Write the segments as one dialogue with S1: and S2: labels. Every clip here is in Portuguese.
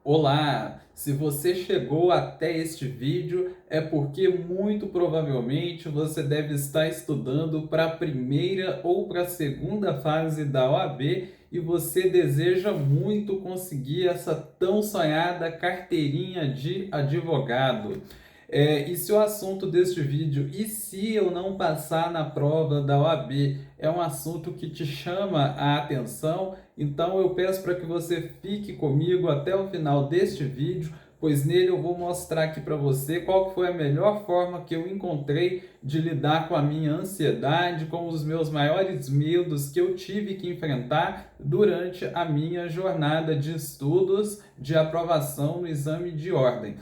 S1: Olá! Se você chegou até este vídeo, é porque muito provavelmente você deve estar estudando para a primeira ou para a segunda fase da OAB e você deseja muito conseguir essa tão sonhada carteirinha de advogado. E se o assunto deste vídeo, e se eu não passar na prova da OAB, é um assunto que te chama a atenção, então eu peço para que você fique comigo até o final deste vídeo, pois nele eu vou mostrar aqui para você qual foi a melhor forma que eu encontrei de lidar com a minha ansiedade, com os meus maiores medos que eu tive que enfrentar durante a minha jornada de estudos de aprovação no exame de ordem.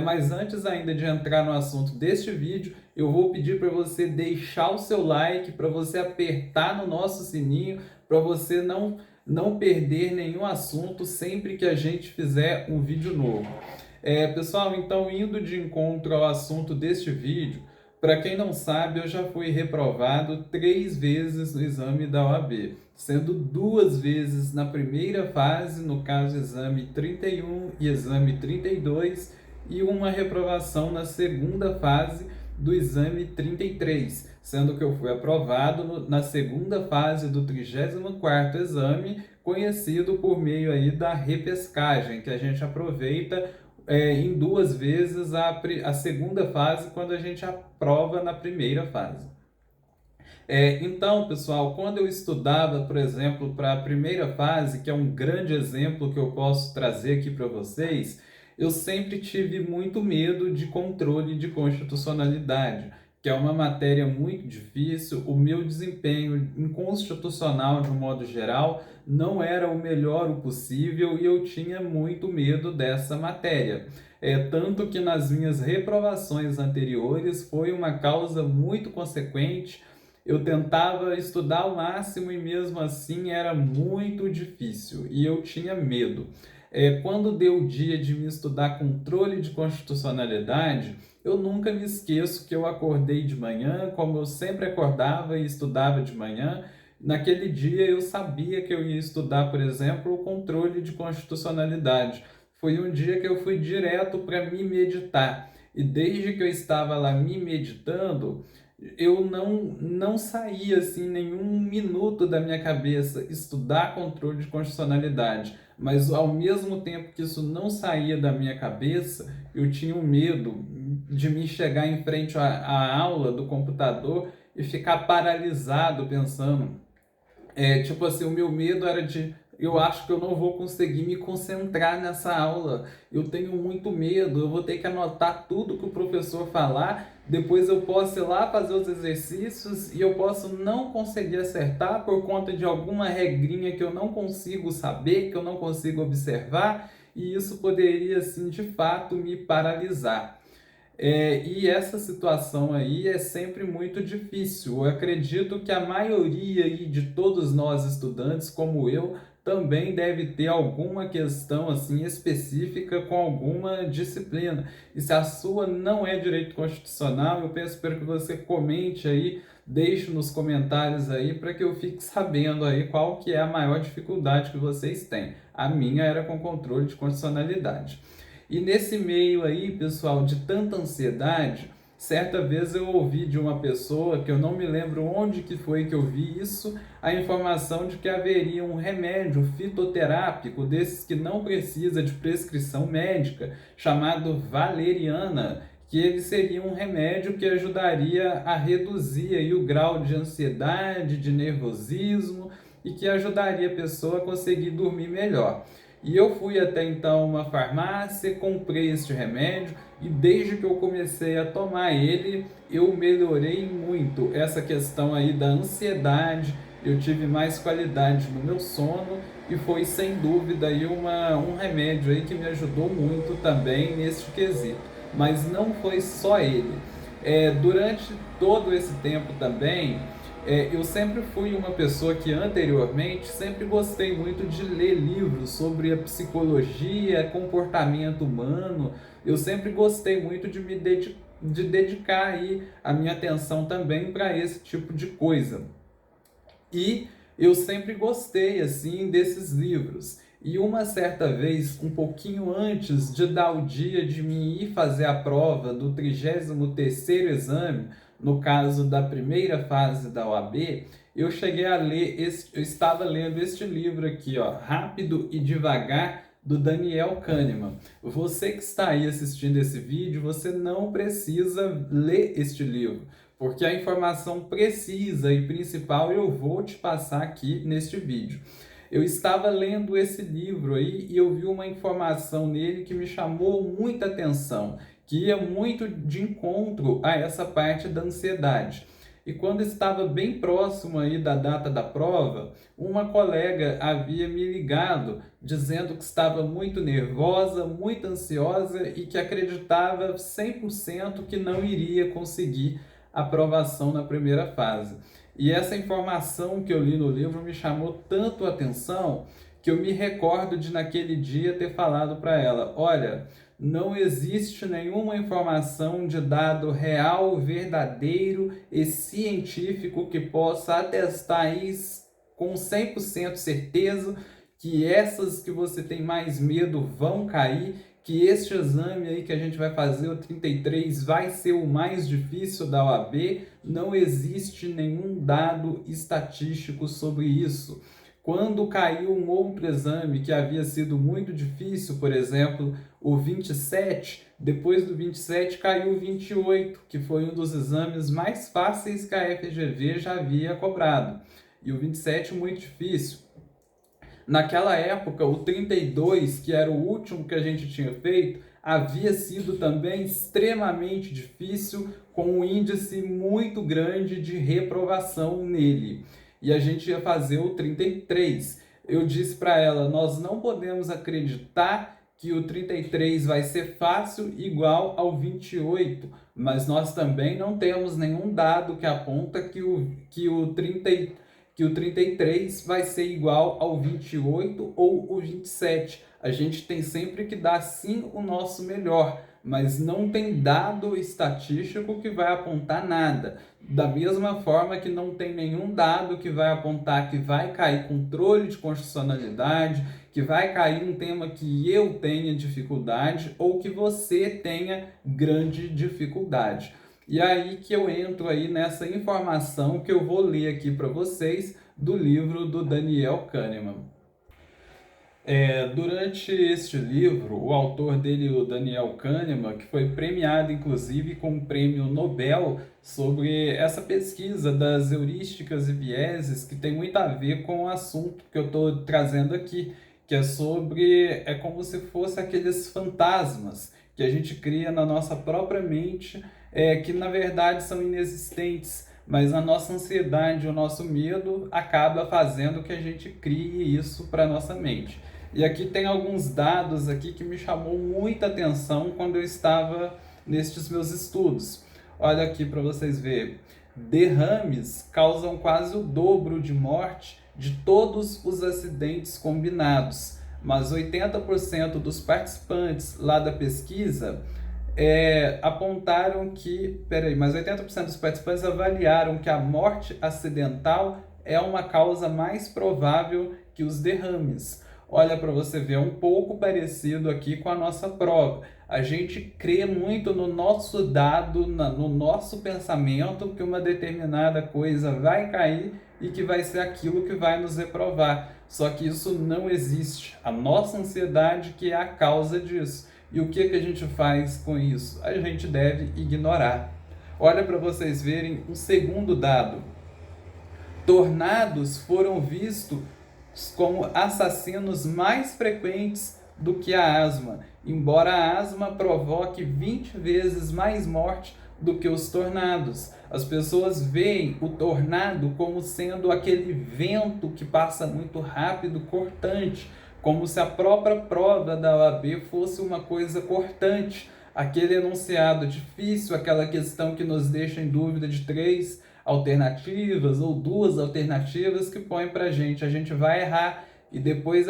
S1: Mas antes ainda de entrar no assunto deste vídeo, eu vou pedir para você deixar o seu like, para você apertar no nosso sininho, para você não perder nenhum assunto sempre que a gente fizer um vídeo novo. Pessoal, então indo de encontro ao assunto deste vídeo, para quem não sabe, eu já fui reprovado 3 vezes no exame da OAB, sendo 2 vezes na primeira fase, no caso exame 31 e exame 32, e uma reprovação na segunda fase do exame 33, sendo que eu fui aprovado na segunda fase do 34º exame, conhecido por meio aí da repescagem, que a gente aproveita em 2 vezes a segunda fase quando a gente aprova na primeira fase. Então, pessoal, quando eu estudava, por exemplo, para a primeira fase, que é um grande exemplo que eu posso trazer aqui para vocês, eu sempre tive muito medo de controle de constitucionalidade, que é uma matéria muito difícil. O meu desempenho em constitucional, de um modo geral, não era o melhor o possível e eu tinha muito medo dessa matéria. Tanto que nas minhas reprovações anteriores foi uma causa muito consequente. Eu tentava estudar ao máximo e mesmo assim era muito difícil e eu tinha medo. Quando deu o dia de me estudar controle de constitucionalidade, eu nunca me esqueço que eu acordei de manhã, como eu sempre acordava e estudava de manhã. Naquele dia eu sabia que eu ia estudar, por exemplo, o controle de constitucionalidade. Foi um dia que eu fui direto para me meditar. E desde que eu estava lá me meditando, eu não saía assim nenhum minuto da minha cabeça estudar controle de constitucionalidade, mas ao mesmo tempo que isso não saía da minha cabeça, eu tinha um medo de me chegar em frente à aula do computador e ficar paralisado pensando. Tipo assim, o meu medo era de, eu acho que eu não vou conseguir me concentrar nessa aula. Eu tenho muito medo, eu vou ter que anotar tudo que o professor falar, depois eu posso ir lá fazer os exercícios e eu posso não conseguir acertar por conta de alguma regrinha que eu não consigo saber, que eu não consigo observar, e isso poderia, assim, de fato, me paralisar. E essa situação aí é sempre muito difícil. Eu acredito que a maioria aí de todos nós estudantes, como eu, também deve ter alguma questão assim específica com alguma disciplina. E se a sua não é direito constitucional, eu peço para que você comente aí, deixe nos comentários aí para que eu fique sabendo aí qual que é a maior dificuldade que vocês têm. A minha era com controle de constitucionalidade. E nesse meio aí, pessoal, de tanta ansiedade, certa vez eu ouvi de uma pessoa, que eu não me lembro onde que foi que eu vi isso, a informação de que haveria um remédio fitoterápico, desses que não precisa de prescrição médica, chamado valeriana, que ele seria um remédio que ajudaria a reduzir aí o grau de ansiedade, de nervosismo, e que ajudaria a pessoa a conseguir dormir melhor. E eu fui até então uma farmácia, comprei este remédio e desde que eu comecei a tomar ele, eu melhorei muito essa questão aí da ansiedade, eu tive mais qualidade no meu sono e foi sem dúvida aí um remédio aí que me ajudou muito também neste quesito. Mas não foi só ele. Durante todo esse tempo também, eu sempre fui uma pessoa que anteriormente sempre gostei muito de ler livros sobre a psicologia, comportamento humano. Eu sempre gostei muito de dedicar aí a minha atenção também para esse tipo de coisa. E eu sempre gostei assim desses livros. E uma certa vez, um pouquinho antes de dar o dia de mim ir fazer a prova do 33º exame, no caso da primeira fase da OAB, eu cheguei a ler, eu estava lendo este livro aqui, ó, Rápido e Devagar, do Daniel Kahneman. Você que está aí assistindo esse vídeo, você não precisa ler este livro, porque a informação precisa e principal eu vou te passar aqui neste vídeo. Eu estava lendo esse livro aí e eu vi uma informação nele que me chamou muita atenção, que ia muito de encontro a essa parte da ansiedade. E quando estava bem próximo aí da data da prova, uma colega havia me ligado dizendo que estava muito nervosa, muito ansiosa e que acreditava 100% que não iria conseguir a aprovação na primeira fase. E essa informação que eu li no livro me chamou tanto a atenção que eu me recordo de naquele dia ter falado para ela: olha, não existe nenhuma informação de dado real, verdadeiro e científico que possa atestar isso com 100% certeza que essas que você tem mais medo vão cair, que este exame aí que a gente vai fazer, o 33, vai ser o mais difícil da OAB. Não existe nenhum dado estatístico sobre isso. Quando caiu um outro exame que havia sido muito difícil, por exemplo, o 27, depois do 27 caiu o 28, que foi um dos exames mais fáceis que a FGV já havia cobrado. E o 27 muito difícil. Naquela época, o 32, que era o último que a gente tinha feito, havia sido também extremamente difícil, com um índice muito grande de reprovação nele. E a gente ia fazer o 33. Eu disse para ela, nós não podemos acreditar que o 33 vai ser fácil igual ao 28, mas nós também não temos nenhum dado que aponta que o 33 vai ser igual ao 28 ou o 27. A gente tem sempre que dar sim o nosso melhor, mas não tem dado estatístico que vai apontar nada. Da mesma forma que não tem nenhum dado que vai apontar que vai cair controle de constitucionalidade, que vai cair um tema que eu tenha dificuldade ou que você tenha grande dificuldade. E aí que eu entro aí nessa informação que eu vou ler aqui para vocês do livro do Daniel Kahneman. Durante este livro, o autor dele, o Daniel Kahneman, que foi premiado inclusive com o prêmio Nobel sobre essa pesquisa das heurísticas e vieses, que tem muito a ver com o assunto que eu estou trazendo aqui, que é sobre, é como se fosse aqueles fantasmas que a gente cria na nossa própria mente, que na verdade são inexistentes, mas a nossa ansiedade, o nosso medo acaba fazendo que a gente crie isso para a nossa mente. E aqui tem alguns dados aqui que me chamou muita atenção quando eu estava nestes meus estudos. Olha aqui para vocês verem. Derrames causam quase o dobro de morte de todos os acidentes combinados, mas 80% dos participantes lá da pesquisa apontaram que, mas 80% dos participantes avaliaram que a morte acidental é uma causa mais provável que os derrames. Olha para você ver, é um pouco parecido aqui com a nossa prova. A gente crê muito no nosso dado, no nosso pensamento, que uma determinada coisa vai cair e que vai ser aquilo que vai nos reprovar. Só que isso não existe. A nossa ansiedade que é a causa disso. E o que a gente faz com isso? A gente deve ignorar. Olha para vocês verem um segundo dado. Tornados foram vistos como assassinos mais frequentes do que a asma, embora a asma provoque 20 vezes mais morte do que os tornados. As pessoas veem o tornado como sendo aquele vento que passa muito rápido, cortante, como se a própria prova da OAB fosse uma coisa cortante, aquele enunciado difícil, aquela questão que nos deixa em dúvida de 3 alternativas ou 2 alternativas que põe para a gente vai errar, e depois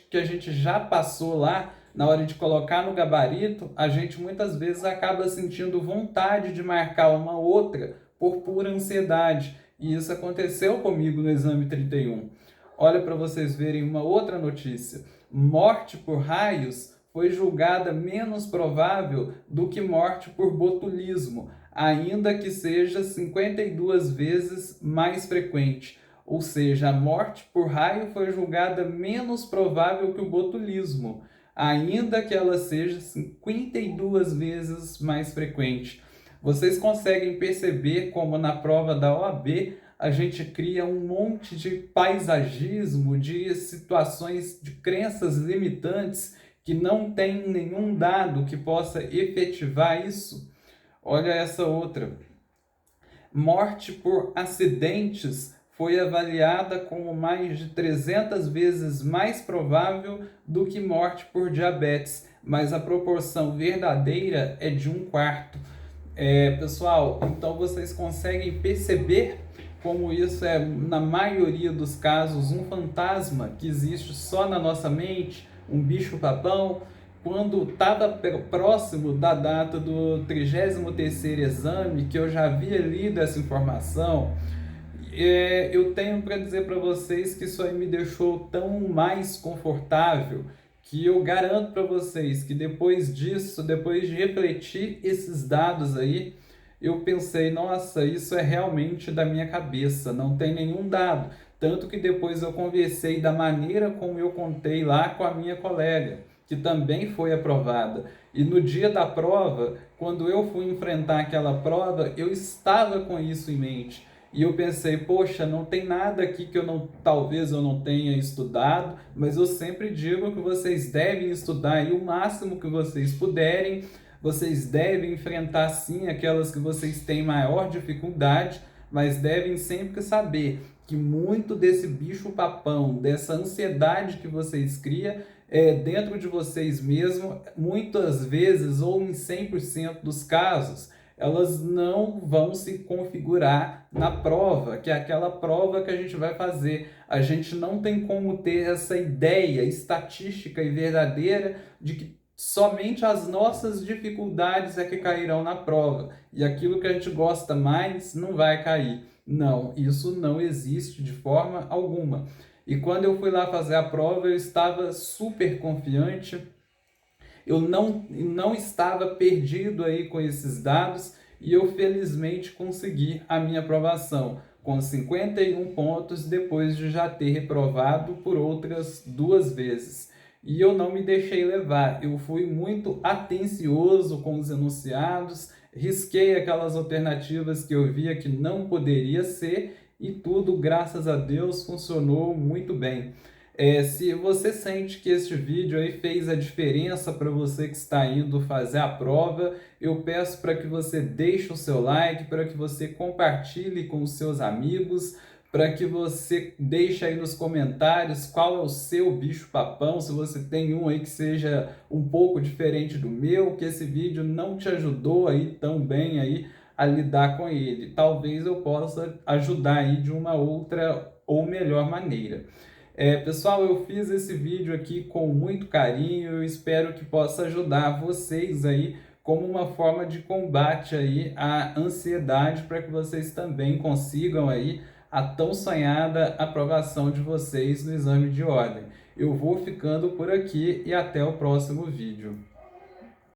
S1: que a gente já passou lá, na hora de colocar no gabarito, a gente muitas vezes acaba sentindo vontade de marcar uma outra por pura ansiedade, e isso aconteceu comigo no exame 31. Olha para vocês verem uma outra notícia. morte por raios foi julgada menos provável do que morte por botulismo, ainda que seja 52 vezes mais frequente. Ou seja, a morte por raio foi julgada menos provável que o botulismo, ainda que ela seja 52 vezes mais frequente. Vocês conseguem perceber como na prova da OAB a gente cria um monte de paisagismo, de situações, de crenças limitantes que não tem nenhum dado que possa efetivar isso? Olha essa outra. Morte por acidentes foi avaliada como mais de 300 vezes mais provável do que morte por diabetes, mas a proporção verdadeira é de 1/4. Pessoal, então vocês conseguem perceber como isso é, na maioria dos casos, um fantasma que existe só na nossa mente, um bicho-papão. Quando estava próximo da data do 33º exame, que eu já havia lido essa informação, eu tenho para dizer para vocês que isso aí me deixou tão mais confortável, que eu garanto para vocês que depois disso, depois de refletir esses dados aí, eu pensei, nossa, isso é realmente da minha cabeça, não tem nenhum dado. Tanto que depois eu conversei da maneira como eu contei lá com a minha colega, que também foi aprovada. E no dia da prova, quando eu fui enfrentar aquela prova, eu estava com isso em mente. E eu pensei, poxa, não tem nada aqui que talvez eu não tenha estudado, mas eu sempre digo que vocês devem estudar e o máximo que vocês puderem. Vocês devem enfrentar sim aquelas que vocês têm maior dificuldade, mas devem sempre saber que muito desse bicho-papão, dessa ansiedade que vocês criam, dentro de vocês mesmos, muitas vezes, ou em 100% dos casos, elas não vão se configurar na prova, que é aquela prova que a gente vai fazer. A gente não tem como ter essa ideia estatística e verdadeira de que somente as nossas dificuldades é que cairão na prova, e aquilo que a gente gosta mais não vai cair. Não, isso não existe de forma alguma. E quando eu fui lá fazer a prova, eu estava super confiante, eu não estava perdido aí com esses dados, e eu felizmente consegui a minha aprovação com 51 pontos depois de já ter reprovado por outras 2 vezes. E eu não me deixei levar, eu fui muito atencioso com os enunciados, risquei aquelas alternativas que eu via que não poderia ser, e tudo, graças a Deus, funcionou muito bem. Se você sente que este vídeo aí fez a diferença para você que está indo fazer a prova, eu peço para que você deixe o seu like, para que você compartilhe com os seus amigos, para que você deixe aí nos comentários qual é o seu bicho-papão, se você tem um aí que seja um pouco diferente do meu, que esse vídeo não te ajudou aí tão bem aí a lidar com ele. Talvez eu possa ajudar aí de uma outra ou melhor maneira. Pessoal, eu fiz esse vídeo aqui com muito carinho, eu espero que possa ajudar vocês aí como uma forma de combate aí à ansiedade, para que vocês também consigam aí a tão sonhada aprovação de vocês no exame de ordem. Eu vou ficando por aqui e até o próximo vídeo.